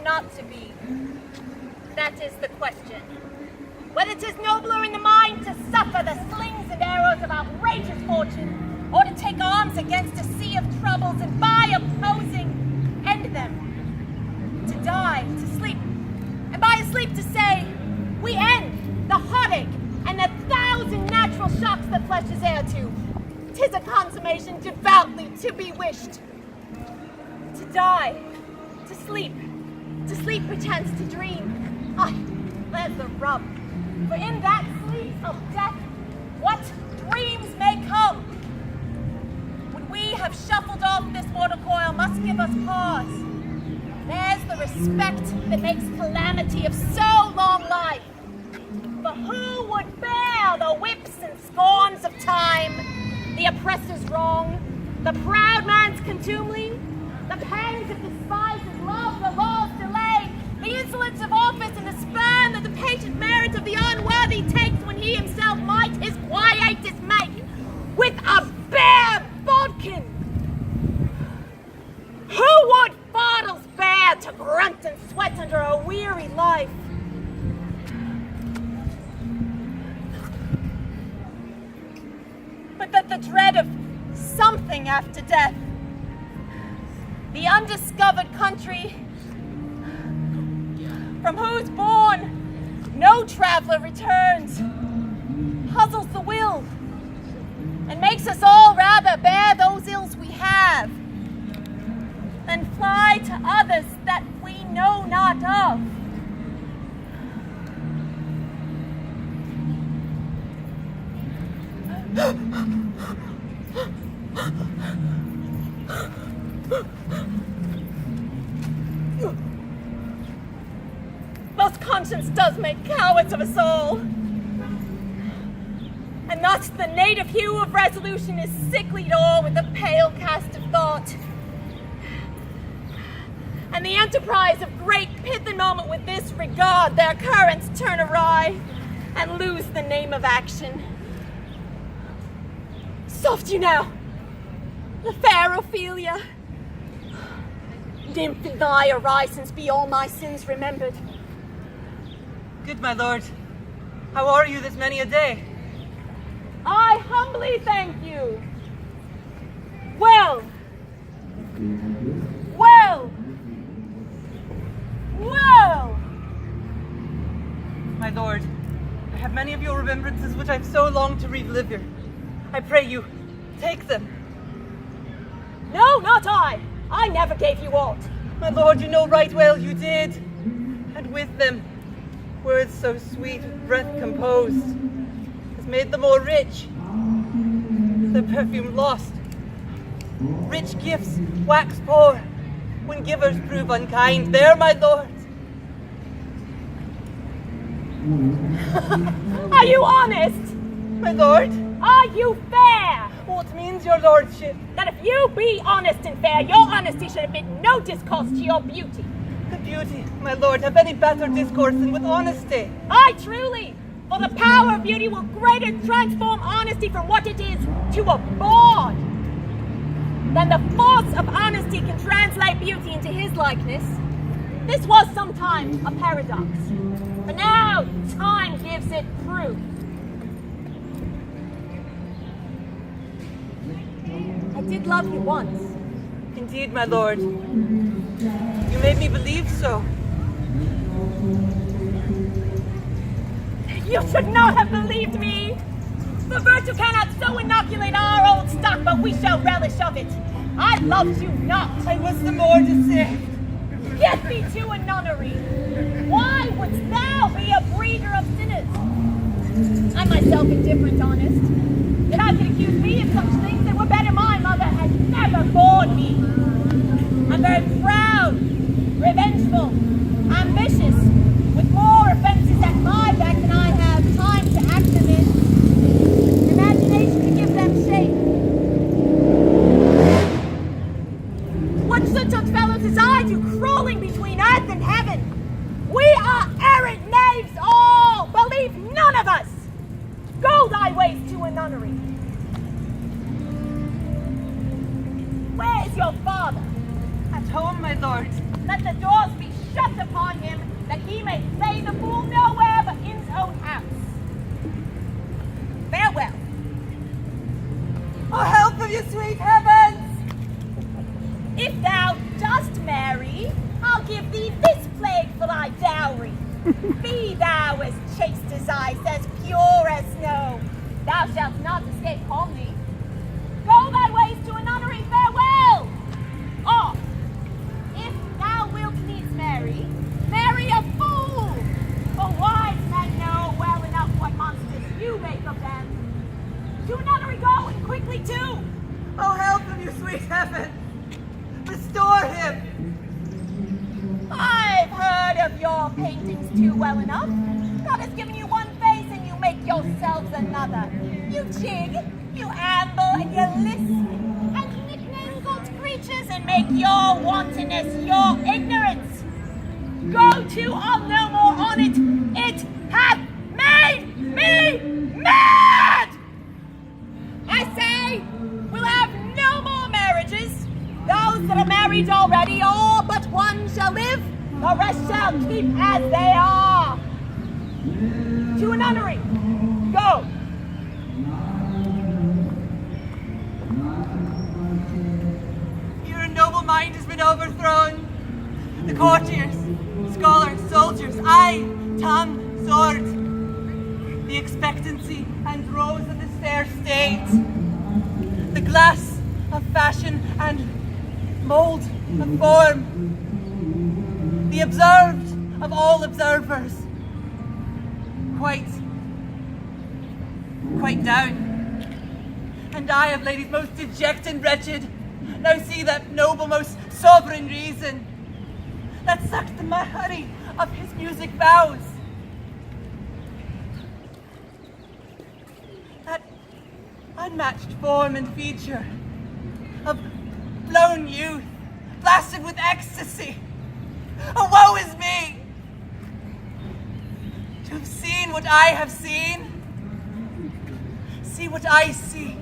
not to be? That is the question. Whether 'tis nobler in the mind to suffer the slings and arrows of outrageous fortune, or to take arms against a sea of troubles and by opposing end them. To die, to sleep, and by a sleep to say, we end the heartache and the thousand natural shocks that flesh is heir to. 'Tis a consummation devoutly to be wished. To die, to sleep perchance to dream. Ay, there's the rub. For in that sleep of death, what dreams may come? When we have shuffled off this mortal coil must give us pause. There's the respect that makes calamity of so long life. For who would bear the whips and scorns of time, the oppressor's wrong, the proud man's contumely, the pangs of despised love, the law's delay, the insolence of office and the spurn that the patient merit of the unworthy takes when he himself might his quietus make with a bare bodkin? Who would fardels bear to grunt and sweat under a weary life? But that the dread of something after death, the undiscovered country from whose bourne no traveler returns, puzzles the will and makes us all rather bear those ills we have than fly to others that we know not of. Most conscience does make cowards of us all. And not the native hue of resolution is sicklied o'er with the pale cast of thought. And the enterprise of great pith and moment with this regard their currents turn awry and lose the name of action. Soft you now, the fair Ophelia. Nymph in thy orisons be all my sins remembered. Good my lord, how are you this many a day? I humbly thank you. Well, My lord, I have many of your remembrances which I've so longed to relive here. I pray you, take them. No, not I. I never gave you aught. My lord, you know right well you did. And with them, words so sweet, breath composed, has made them more rich. Their perfume lost. Rich gifts wax poor, when givers prove unkind. There, my lord. Are you honest? My lord. Are you fair? What means your lordship? That if you be honest and fair, your honesty should admit no discourse to your beauty. The beauty, my lord, have any better discourse than with honesty? Aye, truly. For the power of beauty will greater transform honesty from what it is to a bawd than the force of honesty can translate beauty into his likeness. This was sometimes a paradox, but now time gives it proof. I did love you once. Indeed, my lord. You made me believe so. You should not have believed me. For virtue cannot so inoculate our old stock, but we shall relish of it. I loved you not. I was the more deceived. Get thee to a nunnery. Why wouldst thou be a breeder of sinners? I myself indifferent honest. Yet I could accuse me of such things that were better my mother had never borne me. I'm very proud, revengeful, ambitious, with more offenses at my back than I have time to act them in. Imagination to give them shape. What should such fellows as I do crawling between earth and heaven? We are errant knaves all! Believe none of us! Go thy ways to a nunnery. Where is your father? At home, my lord. Let the doors be shut Be thou as chaste as ice, as pure as snow. Thou shalt not escape calmly. Go thy ways to a nunnery, farewell! Or, if thou wilt needs marry, marry a fool! For wise men know well enough what monsters you make of them. To a nunnery go, and quickly too! Oh, help him, you sweet heaven! Restore him! I've heard of your paintings too well enough. God has given you one face and you make yourselves another. You jig, you amble, and you lisp, and nickname God's creatures and make your wantonness your ignorance. Go to on no more on it. It hath made me mad! I say, we'll have no more marriages. Those that are married already, all but one shall live, the rest shall keep as they are. To a nunnery, go. Your noble mind has been overthrown. The courtiers, scholars, soldiers, eye, tongue, sword. The expectancy and rose of the fair state. The glass of fashion and mold of form. The observed of all observers. Quite down. And I, of ladies most dejected and wretched, now see that noble, most sovereign reason that sucked the honey of his music vows. That unmatched form and feature of blown youth, blasted with ecstasy. Oh, woe is me! To have seen what I have seen, see what I see.